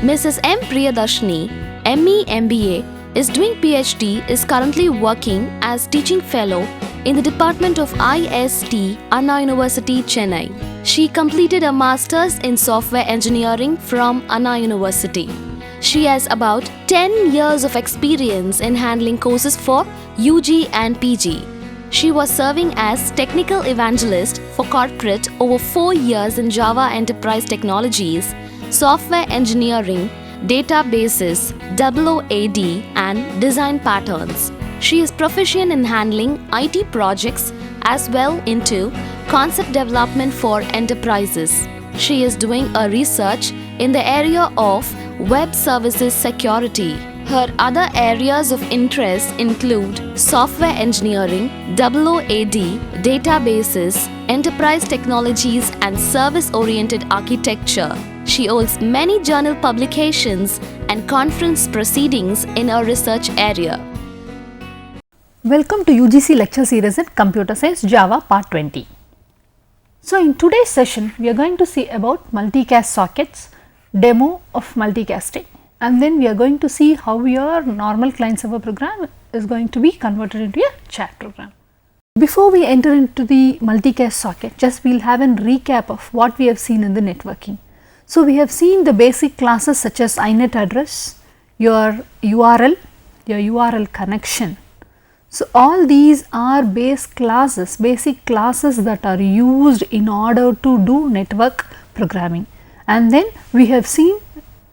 Mrs. M. Priyadarshini, ME MBA, is doing PhD, is currently working as teaching fellow in the Department of IST, Anna University, Chennai. She completed a Master's in Software Engineering from Anna University. She has about 10 years of experience in handling courses for UG and PG. She was serving as Technical Evangelist for corporate over 4 years in Java Enterprise Technologies, Software Engineering, Databases, OOAD, and Design Patterns. She is proficient in handling IT projects as well into concept development for enterprises. She is doing a research in the area of web services security. Her other areas of interest include software engineering, OOAD, databases, enterprise technologies, and service-oriented architecture. She holds many journal publications and conference proceedings in her research area. Welcome to UGC lecture series in Computer Science Java Part 20. So, in today's session, we are going to see about multicast sockets, demo of multicasting, and then we are going to see how your normal client server program is going to be converted into a chat program. Before we enter into the multicast socket, just we will have a recap of what we have seen in the networking. So, we have seen the basic classes such as INET address, your URL, your URL connection. So, all these are basic classes that are used in order to do network programming. And then we have seen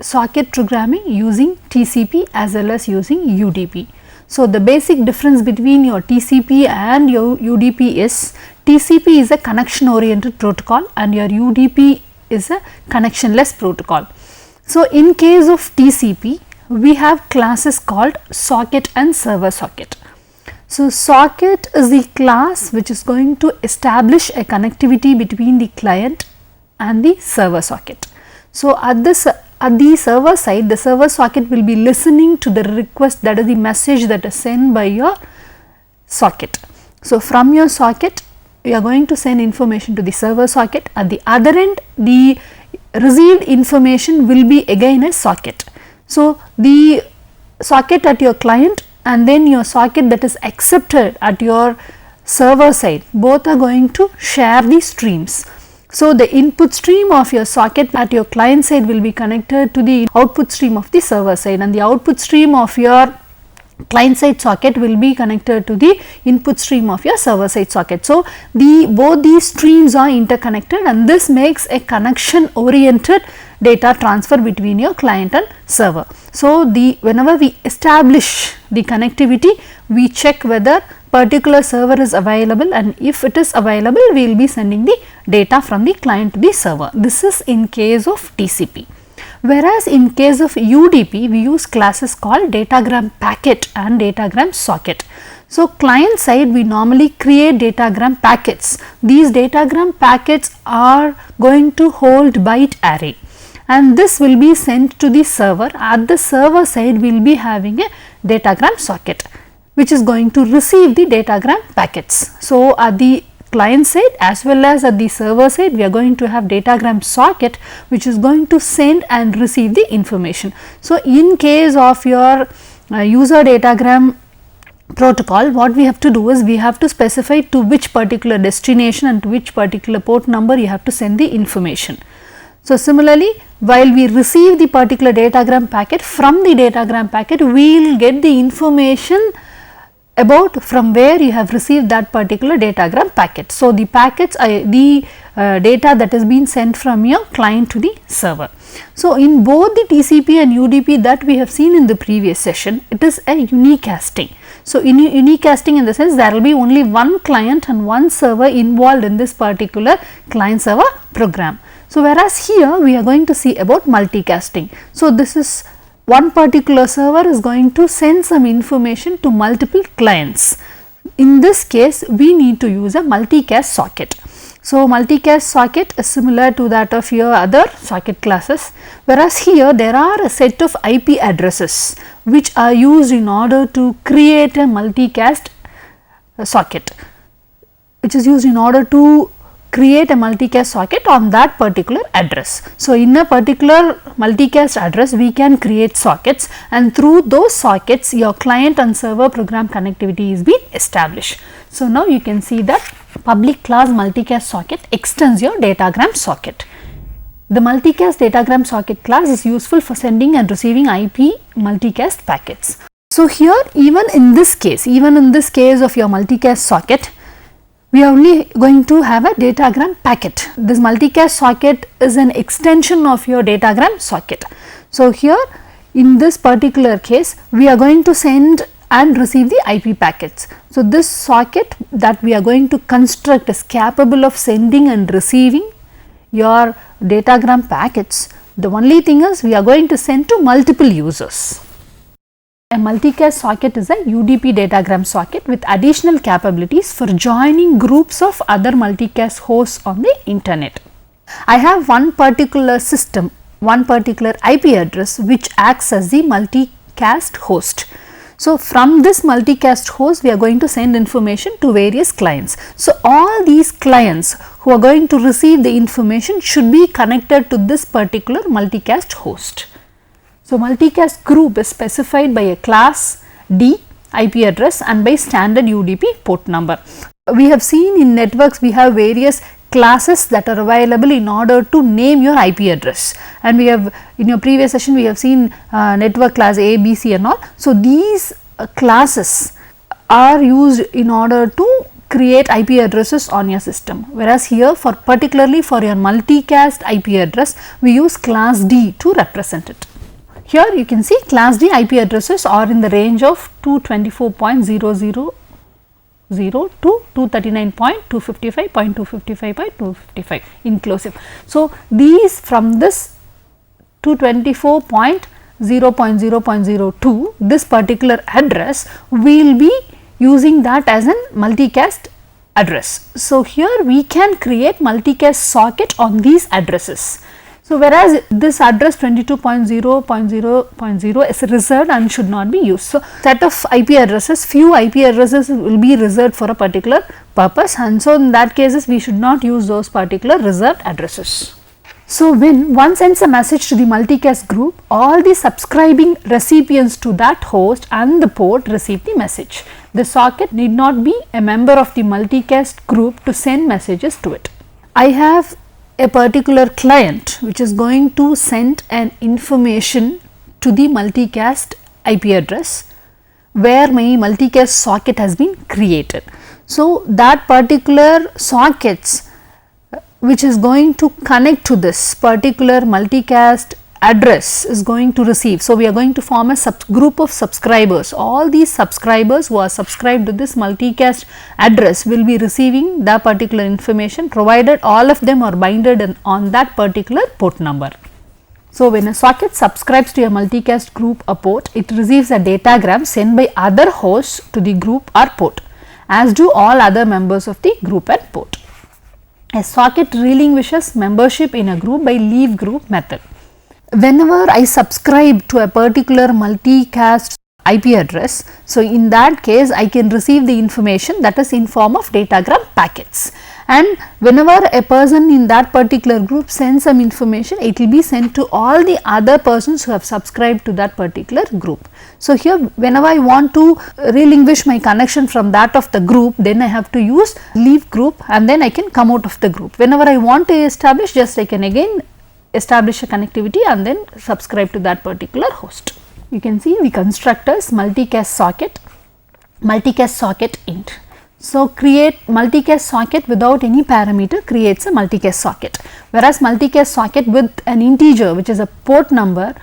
socket programming using TCP as well as using UDP. So, the basic difference between your TCP and your UDP is TCP is a connection oriented protocol and your UDP is a connectionless protocol. So, in case of TCP, we have classes called socket and server socket. So, socket is the class which is going to establish a connectivity between the client and the server socket. So, at the server side, the server socket will be listening to the request, that is the message that is sent by your socket. So, from your socket, you are going to send information to the server socket. At the other end, the received information will be again a socket. So, the socket at your client and then your socket that is accepted at your server side, both are going to share the streams. So, the input stream of your socket at your client side will be connected to the output stream of the server side, and the output stream of your client side socket will be connected to the input stream of your server side socket. So, both these streams are interconnected, and this makes a connection oriented data transfer between your client and server. So, whenever we establish the connectivity, we check whether particular server is available, and if it is available, we will be sending the data from the client to the server. This is in case of TCP. Whereas in case of UDP, we use classes called datagram packet and datagram socket. So, client side we normally create datagram packets. These datagram packets are going to hold byte array, and this will be sent to the server. At the server side, we will be having a datagram socket which is going to receive the datagram packets. So, at the client side as well as at the server side, we are going to have datagram socket which is going to send and receive the information. So, in case of your user datagram protocol, what we have to do is we have to specify to which particular destination and to which particular port number you have to send the information. So, similarly, while we receive the particular datagram packet, from the datagram packet we will get the information about from where you have received that particular datagram packet. So, the packets are the data that has been sent from your client to the server. So, in both the TCP and UDP that we have seen in the previous session, it is a unicasting. So, in unicasting in the sense there will be only one client and one server involved in this particular client server program. So, whereas here we are going to see about multicasting. So, this is one particular server is going to send some information to multiple clients. In this case, we need to use a multicast socket. So, multicast socket is similar to that of your other socket classes, whereas here there are a set of IP addresses which are used in order to create a multicast socket, which is used in order to create a multicast socket on that particular address. So, in a particular multicast address we can create sockets, and through those sockets your client and server program connectivity is being established. So, now you can see that public class multicast socket extends your datagram socket. The multicast datagram socket class is useful for sending and receiving IP multicast packets. So, here even in this case of your multicast socket, we are only going to have a datagram packet. This multicast socket is an extension of your datagram socket. So, here in this particular case we are going to send and receive the IP packets. So, this socket that we are going to construct is capable of sending and receiving your datagram packets. The only thing is we are going to send to multiple users. A multicast socket is a UDP datagram socket with additional capabilities for joining groups of other multicast hosts on the internet. I have one particular system, one particular IP address which acts as the multicast host. So, from this multicast host we are going to send information to various clients. So, all these clients who are going to receive the information should be connected to this particular multicast host. So, multicast group is specified by a class D IP address and by standard UDP port number. We have seen in networks we have various classes that are available in order to name your IP address, and we have in your previous session we have seen network class A, B, C and all. So, these classes are used in order to create IP addresses on your system, whereas here for particularly for your multicast IP address we use class D to represent it. Here you can see class D IP addresses are in the range of 224.000 to 239.255.255.255 inclusive. So, these from this 224.0.0.02 this particular address we will be using that as a multicast address. So, here we can create multicast socket on these addresses. So, whereas this address 22.0.0.0 is reserved and should not be used. So, set of IP addresses, few IP addresses will be reserved for a particular purpose, and so in that cases we should not use those particular reserved addresses. So, when one sends a message to the multicast group, all the subscribing recipients to that host and the port receive the message. The socket need not be a member of the multicast group to send messages to it. I have a particular client which is going to send an information to the multicast IP address where my multicast socket has been created. So, that particular sockets which is going to connect to this particular multicast address is going to receive. So, we are going to form a group of subscribers. All these subscribers who are subscribed to this multicast address will be receiving that particular information, provided all of them are binded on that particular port number. So, when a socket subscribes to a multicast group or port, it receives a datagram sent by other hosts to the group or port, as do all other members of the group and port. A socket relinquishes membership in a group by leave group method. Whenever I subscribe to a particular multicast IP address, so in that case I can receive the information that is in form of datagram packets, and whenever a person in that particular group sends some information, it will be sent to all the other persons who have subscribed to that particular group. So, here whenever I want to relinquish my connection from that of the group, then I have to use leave group and then I can come out of the group. Whenever I want to establish, just I can again establish a connectivity and then subscribe to that particular host. You can see the constructors multicast socket int. So, create multicast socket without any parameter creates a multicast socket, whereas multicast socket with an integer which is a port number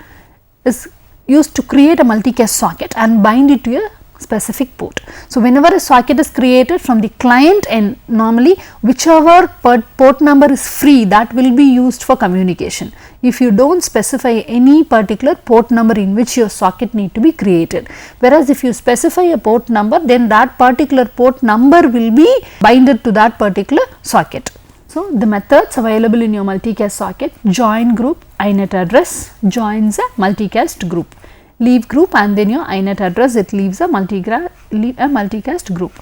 is used to create a multicast socket and bind it to a specific port. So, whenever a socket is created from the client end, normally whichever port number is free, that will be used for communication. If you do not specify any particular port number in which your socket need to be created, whereas if you specify a port number, then that particular port number will be binded to that particular socket. So, the methods available in your multicast socket: join group, inet address joins a multicast group, leave group and then your inet address, it leaves a multicast group,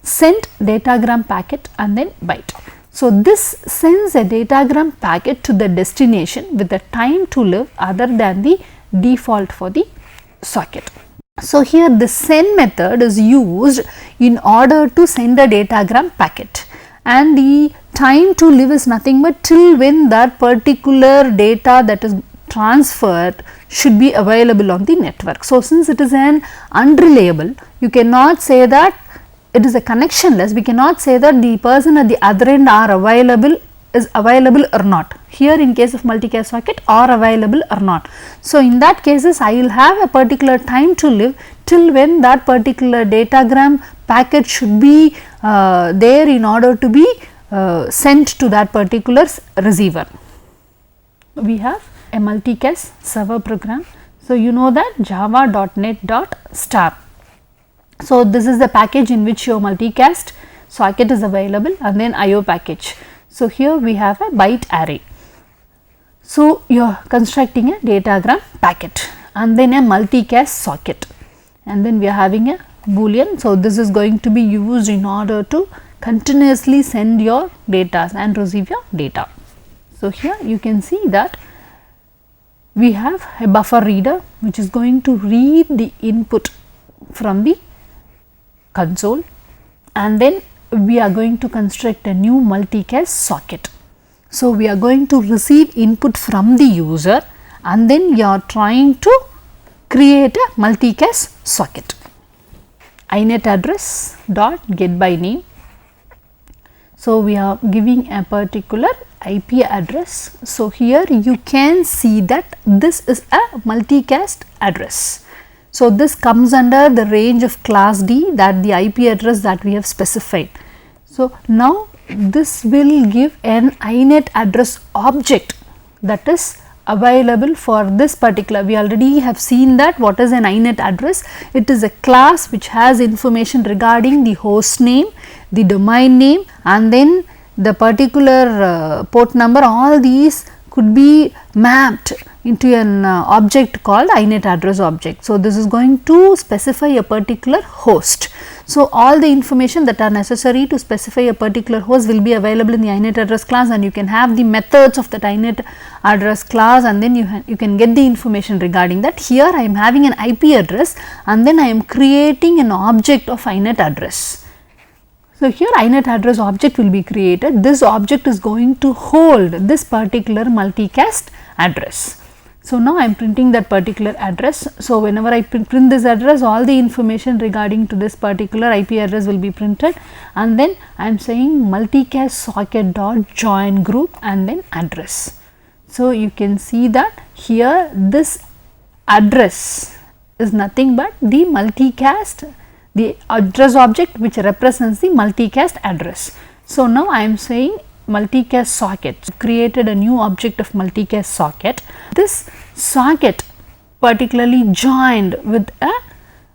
send datagram packet and then byte. So, this sends a datagram packet to the destination with a time to live other than the default for the socket. So, here the send method is used in order to send a datagram packet, and the time to live is nothing but till when that particular data that is transferred should be available on the network. So, since it is an unreliable, you cannot say that it is a connectionless, we cannot say that the person at the other end is available or not. Here in case of multicast socket, are available or not. So, in that cases I will have a particular time to live till when that particular datagram packet should be there in order to be sent to that particular receiver. We have a multicast server program. So, you know that java.net.star. So, this is the package in which your multicast socket is available, and then IO package. So, here we have a byte array. So, you are constructing a datagram packet and then a multicast socket, and then we are having a boolean. So, this is going to be used in order to continuously send your data and receive your data. So, here you can see that we have a buffer reader which is going to read the input from the console, and then we are going to construct a new multicast socket. So, we are going to receive input from the user, and then we are trying to create a multicast socket. inet address dot get by name. So, we are giving a particular IP address. So, here you can see that this is a multicast address. So, this comes under the range of class D, that the IP address that we have specified. So, now this will give an inet address object that is available for this particular. We already have seen that what is an inet address. It is a class which has information regarding the host name, the domain name, and then the particular port number. All these could be mapped into an object called inet address object. So, this is going to specify a particular host. So, all the information that are necessary to specify a particular host will be available in the inet address class, and you can have the methods of that inet address class, and then you can get the information regarding that. Here I am having an IP address, and then I am creating an object of inet address. So, here inet address object will be created. This object is going to hold this particular multicast address. So, now I am printing that particular address. So, whenever I print this address, all the information regarding to this particular IP address will be printed, and then I am saying multicast socket dot join group and then address. So, you can see that here this address is nothing but the multicast, the address object which represents the multicast address. So, now I am saying multicast socket, created a new object of multicast socket. This socket particularly joined with a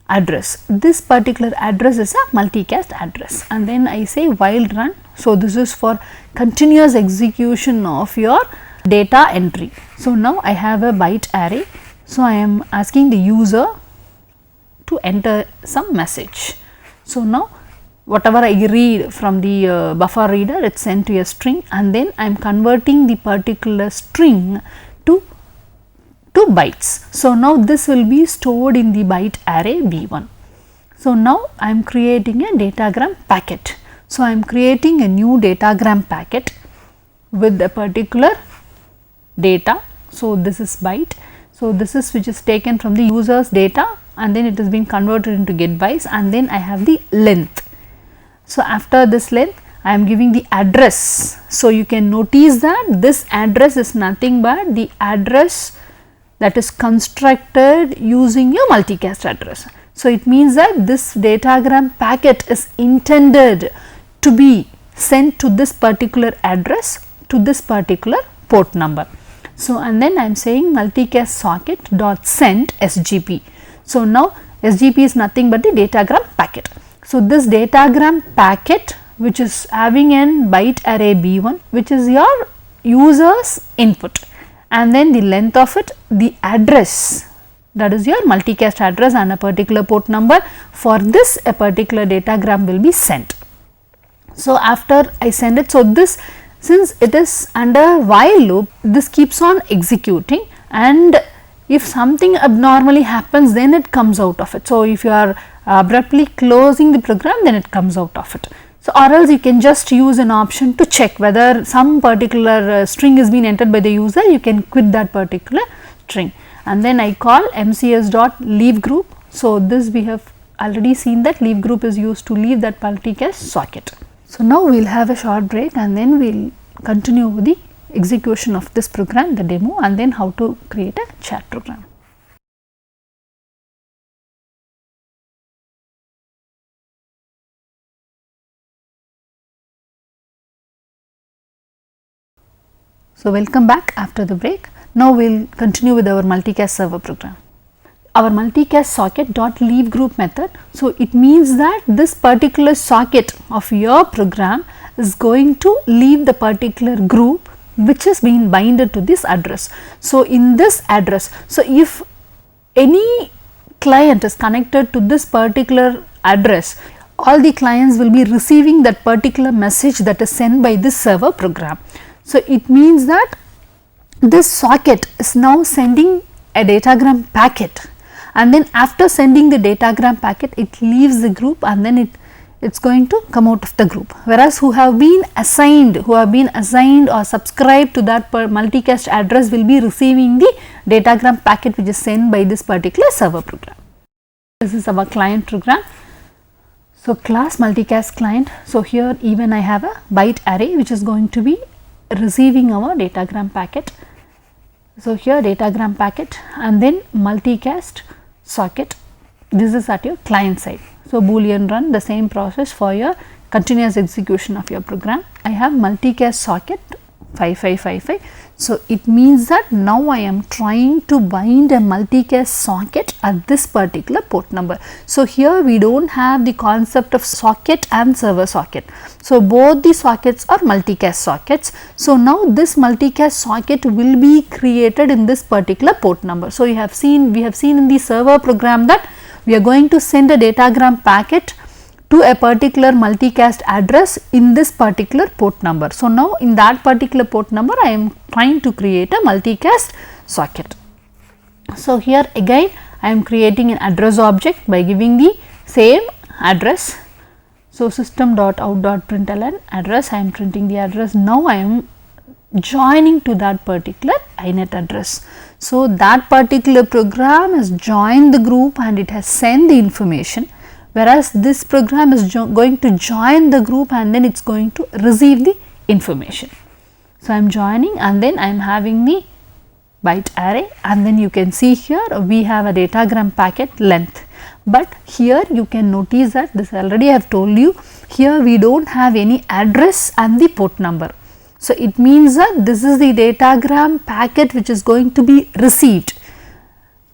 address. This particular address is a multicast address, and then I say while run. So, this is for continuous execution of your data entry. So, now I have a byte array. So, I am asking the user to enter some message. So, now whatever I read from the buffer reader, it is sent to a string, and then I am converting the particular string to bytes. So, now this will be stored in the byte array B1. So, now I am creating a datagram packet. So, I am creating a new datagram packet with a particular data. So, this is byte. So, this is which is taken from the user's data, and then it is being converted into get bytes, and then I have the length. So, after this length I am giving the address. So, you can notice that this address is nothing but the address that is constructed using your multicast address. So, it means that this datagram packet is intended to be sent to this particular address, to this particular port number. So, and then I am saying multicast socket dot send SGP. So, now SGP is nothing but the datagram packet. So, this datagram packet which is having an byte array B1, which is your user's input, and then the length of it, the address, that is your multicast address and a particular port number. For this a particular datagram will be sent. So after I send it, so this, since it is under while loop, this keeps on executing, and if something abnormally happens, then it comes out of it. So if you are abruptly closing the program, then it comes out of it. So or else you can just use an option to check whether some particular string is being entered by the user, you can quit that particular string, and then I call mcs.leave group. So this we have already seen that leave group is used to leave that multicast socket. So now we will have a short break, and then we will continue with the execution of this program, the demo, and then how to create a chat program. So welcome back after the break. Now we will continue with our multicast server program. Our multicast socket dot leave group method. So it means that this particular socket of your program is going to leave the particular group which is being binded to this address. So in this address, so if any client is connected to this particular address, all the clients will be receiving that particular message that is sent by this server program. So it means that this socket is now sending a datagram packet, and then after sending the datagram packet, it leaves the group, and then it's going to come out of the group. Whereas who have been assigned or subscribed to that multicast address will be receiving the datagram packet which is sent by this particular server program. This is our client program. So class multicast client. So here even I have a byte array which is going to be receiving our datagram packet. So here datagram packet, and then multicast socket. This is at your client side. So boolean run, the same process for your continuous execution of your program. I have multicast socket 5555. So it means that now I am trying to bind a multicast socket at this particular port number. So here we don't have the concept of socket and server socket. So both the sockets are multicast sockets. So now this multicast socket will be created in this particular port number. So we have seen in the server program that we are going to send a datagram packet to a particular multicast address in this particular port number. So now in that particular port number I am trying to create a multicast socket. So here again I am creating an address object by giving the same address. So system.out.println address, I am printing the address. Now I am joining to that particular inet address. So that particular program has joined the group and it has sent the information, whereas this program is going to join the group and then it is going to receive the information. So I am joining, and then I am having the byte array, and then you can see here we have a datagram packet length. But here you can notice that this already I have told you, here we do not have any address and the port number. So it means that this is the datagram packet which is going to be received.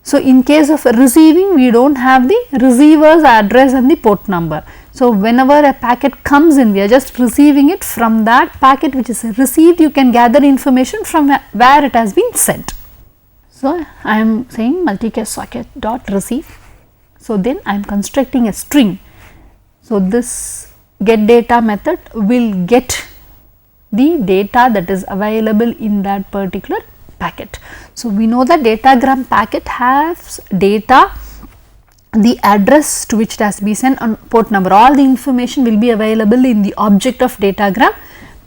So in case of receiving, we do not have the receiver's address and the port number. So whenever a packet comes in, we are just receiving it. From that packet which is received, you can gather information from where it has been sent. So I am saying multicast socket dot receive. So then I am constructing a string. So this get data method will get the data that is available in that particular packet. So we know that datagram packet has data, the address to which it has to be sent, on port number. All the information will be available in the object of datagram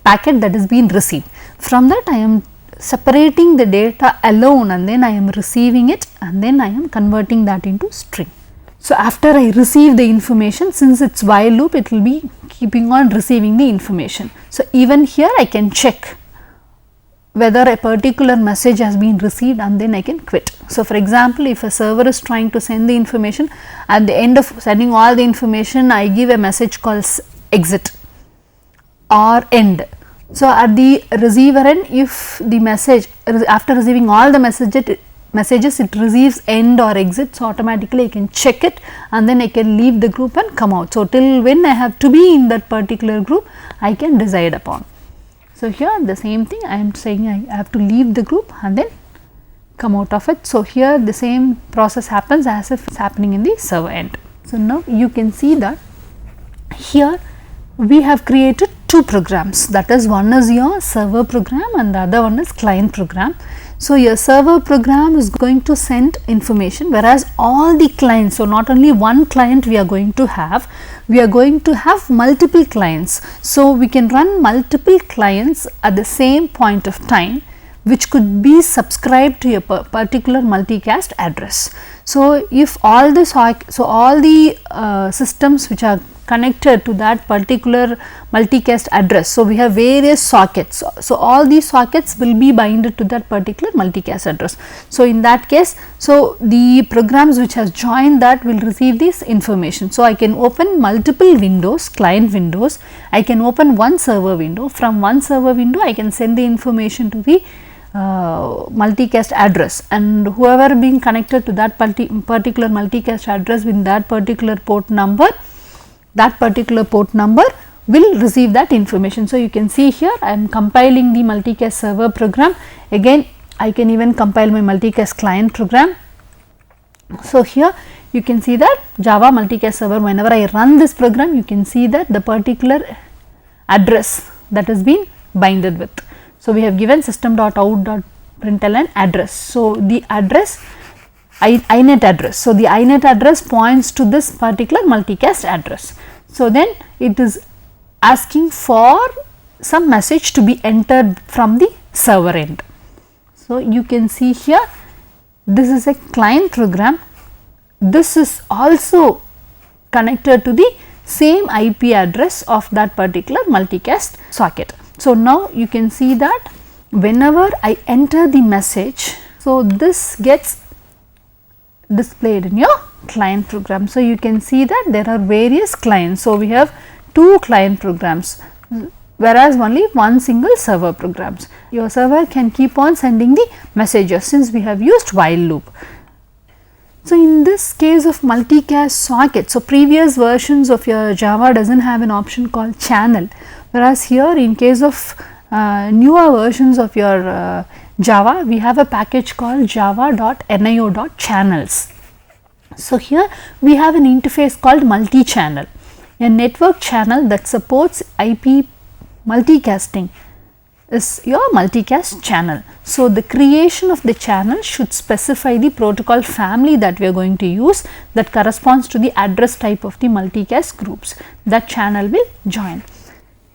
packet that is being received. From that I am separating the data alone, and then I am receiving it, and then I am converting that into string. So after I receive the information, since it is while loop, it will be keeping on receiving the information. So even here I can check whether a particular message has been received, and then I can quit. So for example, if a server is trying to send the information, at the end of sending all the information I give a message called exit or end. So at the receiver end, if the message, after receiving all the messages it receives end or exit, so automatically I can check it, and then I can leave the group and come out. So till when I have to be in that particular group, I can decide upon. So here the same thing, I am saying I have to leave the group and then come out of it. So here the same process happens as if it is happening in the server end. So now you can see that here we have created two programs, that is, one is your server program and the other one is client program. So, your server program is going to send information, whereas all the clients, so not only one client we are going to have, we are going to have multiple clients. So, we can run multiple clients at the same point of time, which could be subscribed to a particular multicast address. So, if all the systems which are connected to that particular multicast address, so we have various sockets. So, all these sockets will be binded to that particular multicast address. So, in that case, so the programs which has joined that will receive this information. So, I can open multiple windows, client windows, I can open one server window. From one server window, I can send the information to the multicast address, and whoever being connected to that particular multicast address with that particular port number will receive that information. So, you can see here I am compiling the multicast server program. Again, I can even compile my multicast client program. So, here you can see that Java multicast server, whenever I run this program, you can see that the particular address that has been binded with. So, we have given system.out.println address. So, the address inet address. So, the inet address points to this particular multicast address. So, then it is asking for some message to be entered from the server end. So, you can see here this is a client program, this is also connected to the same IP address of that particular multicast socket. So, now you can see that whenever I enter the message, so this gets displayed in your client program. So, you can see that there are various clients. So, we have two client programs, whereas only one single server programs. Your server can keep on sending the messages since we have used while loop. So, in this case of multicast socket, so previous versions of your Java does not have an option called channel, whereas here in case of newer versions of your Java, we have a package called java.nio.channels. So, here we have an interface called multi-channel, a network channel that supports IP multicasting is your multicast channel. So, the creation of the channel should specify the protocol family that we are going to use that corresponds to the address type of the multicast groups that channel will join.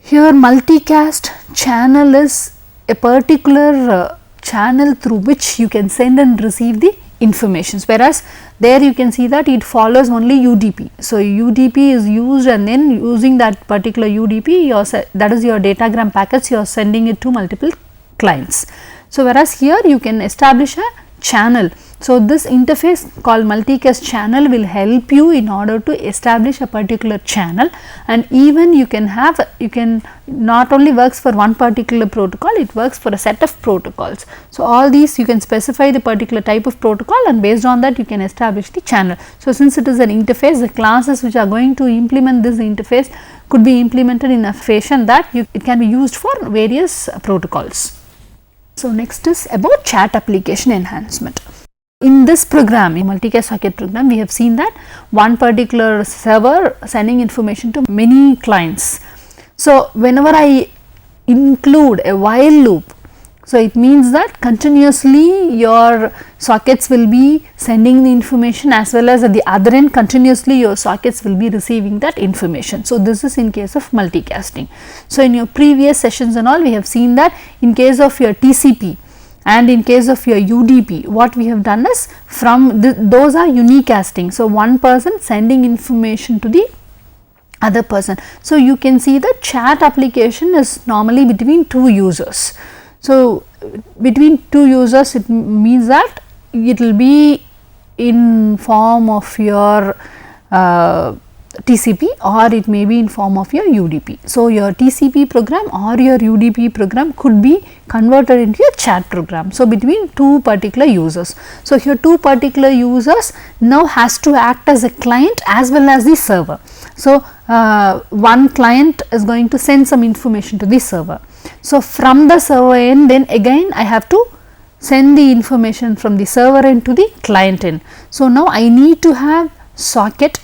Here multicast channel is a particular channel through which you can send and receive the informations, whereas there you can see that it follows only UDP. So, UDP is used, and then using that particular UDP, that is your datagram packets, you are sending it to multiple clients. So, whereas here you can establish a channel. So, this interface called multicast channel will help you in order to establish a particular channel, and even you can not only works for one particular protocol, it works for a set of protocols. So, all these you can specify the particular type of protocol, and based on that you can establish the channel. So, since it is an interface, the classes which are going to implement this interface could be implemented in a fashion that it can be used for various protocols. So, next is about chat application enhancement. In this program, in multicast socket program, we have seen that one particular server sending information to many clients. So, whenever I include a while loop, so it means that continuously your sockets will be sending the information, as well as at the other end continuously your sockets will be receiving that information. So, this is in case of multicasting. So, in your previous sessions and all, we have seen that in case of your TCP and in case of your UDP, what we have done is from those are unicasting. So, one person sending information to the other person. So, you can see the chat application is normally between two users. So, between two users, it means that it will be in form of your TCP, or it may be in form of your UDP. So, your TCP program or your UDP program could be converted into a chat program. So, between two particular users. So, here two particular users now has to act as a client as well as the server. So, one client is going to send some information to the server. So, from the server end, then again I have to send the information from the server end to the client end. So, now I need to have socket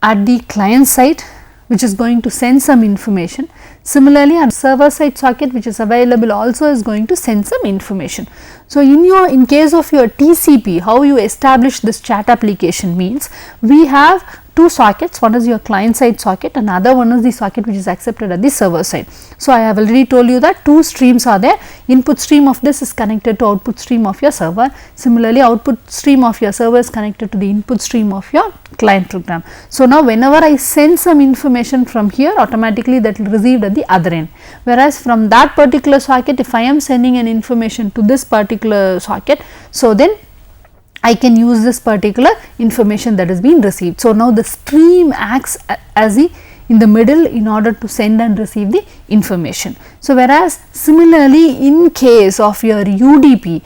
at the client side, which is going to send some information. Similarly, a server side socket which is available also is going to send some information. So, in case of your TCP, how you establish this chat application means we have two sockets, one is your client side socket, another one is the socket which is accepted at the server side. So, I have already told you that two streams are there, input stream of this is connected to output stream of your server. Similarly, output stream of your server is connected to the input stream of your client program. So, now whenever I send some information from here, automatically that will received at the other end, whereas from that particular socket, if I am sending an information to this particular socket, so then I can use this particular information that is being received. So, now the stream acts as in the middle in order to send and receive the information. So, whereas similarly in case of your UDP,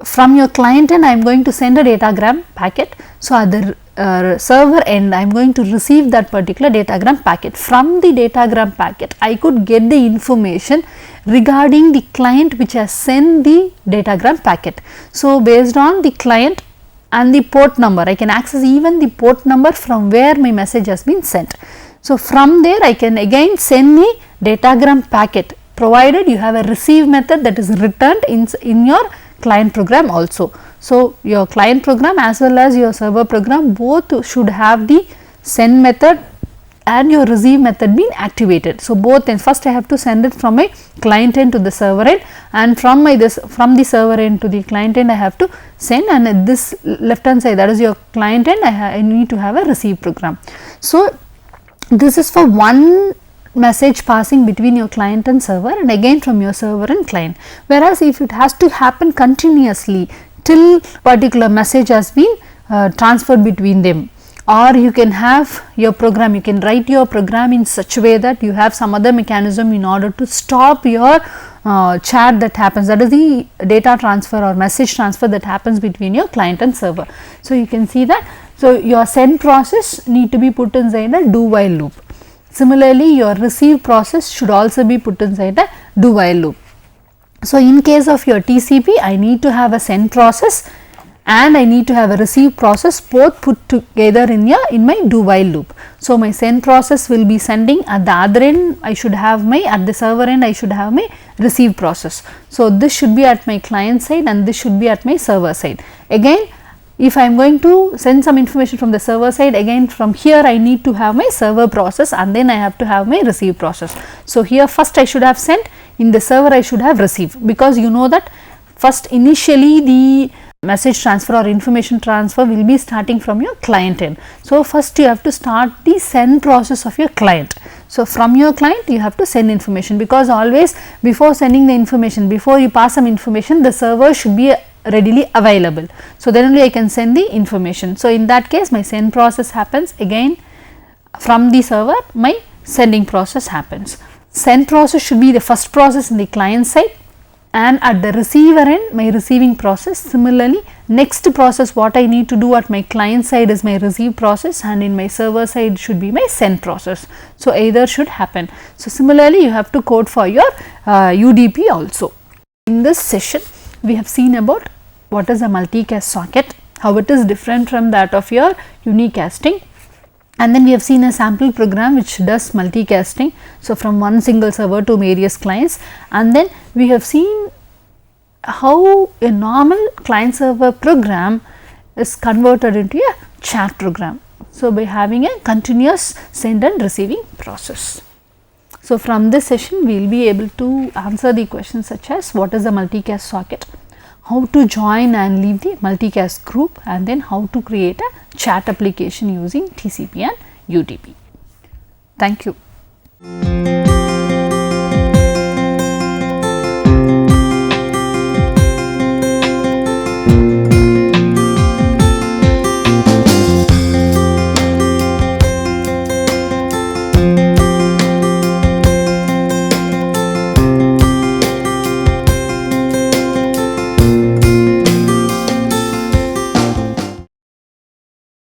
from your client end I am going to send a datagram packet. So, at the server end I am going to receive that particular datagram packet. From the datagram packet I could get the information regarding the client which has sent the datagram packet. So, based on the client and the port number, I can access even the port number from where my message has been sent. So, from there I can again send the datagram packet, provided you have a receive method that is returned in your client program also. So, your client program as well as your server program both should have the send method and your receive method being activated. So, both ends, first I have to send it from my client end to the server end, and from the server end to the client end I have to send, and at this left hand side, that is your client end, I need to have a receive program. So, this is for one message passing between your client and server, and again from your server and client. Whereas, if it has to happen continuously till particular message has been transferred between them, or you can have your program, you can write your program in such a way that you have some other mechanism in order to stop your chat that happens, that is the data transfer or message transfer that happens between your client and server. So, you can see that. So, your send process need to be put inside a do while loop. Similarly, your receive process should also be put inside a do while loop. So, in case of your TCP, I need to have a send process and I need to have a receive process, both put together in my do while loop. So, my send process will be sending, at the other end I should have my, at the server end I should have my receive process. So, this should be at my client side and this should be at my server side. Again, if I am going to send some information from the server side, again from here I need to have my server process and then I have to have my receive process. So, here first I should have sent, in the server I should have received, because you know that first initially the message transfer or information transfer will be starting from your client end. So, first you have to start the send process of your client. So, from your client you have to send information, because always before sending the information, before you pass some information, the server should be readily available. So, then only I can send the information. So, in that case my send process happens, again from the server my sending process happens. Send process should be the first process in the client side, and at the receiver end my receiving process. Similarly, next process what I need to do at my client side is my receive process, and in my server side should be my send process. So, either should happen. So, similarly you have to code for your UDP also. In this session we have seen about what is a multicast socket, how it is different from that of your unicasting, and then we have seen a sample program which does multicasting. So, from one single server to various clients, and then we have seen how a normal client server program is converted into a chat program. So, by having a continuous send and receiving process. So, from this session we will be able to answer the questions such as what is a multicast socket, how to join and leave the multicast group, and then how to create a chat application using TCP and UDP. Thank you.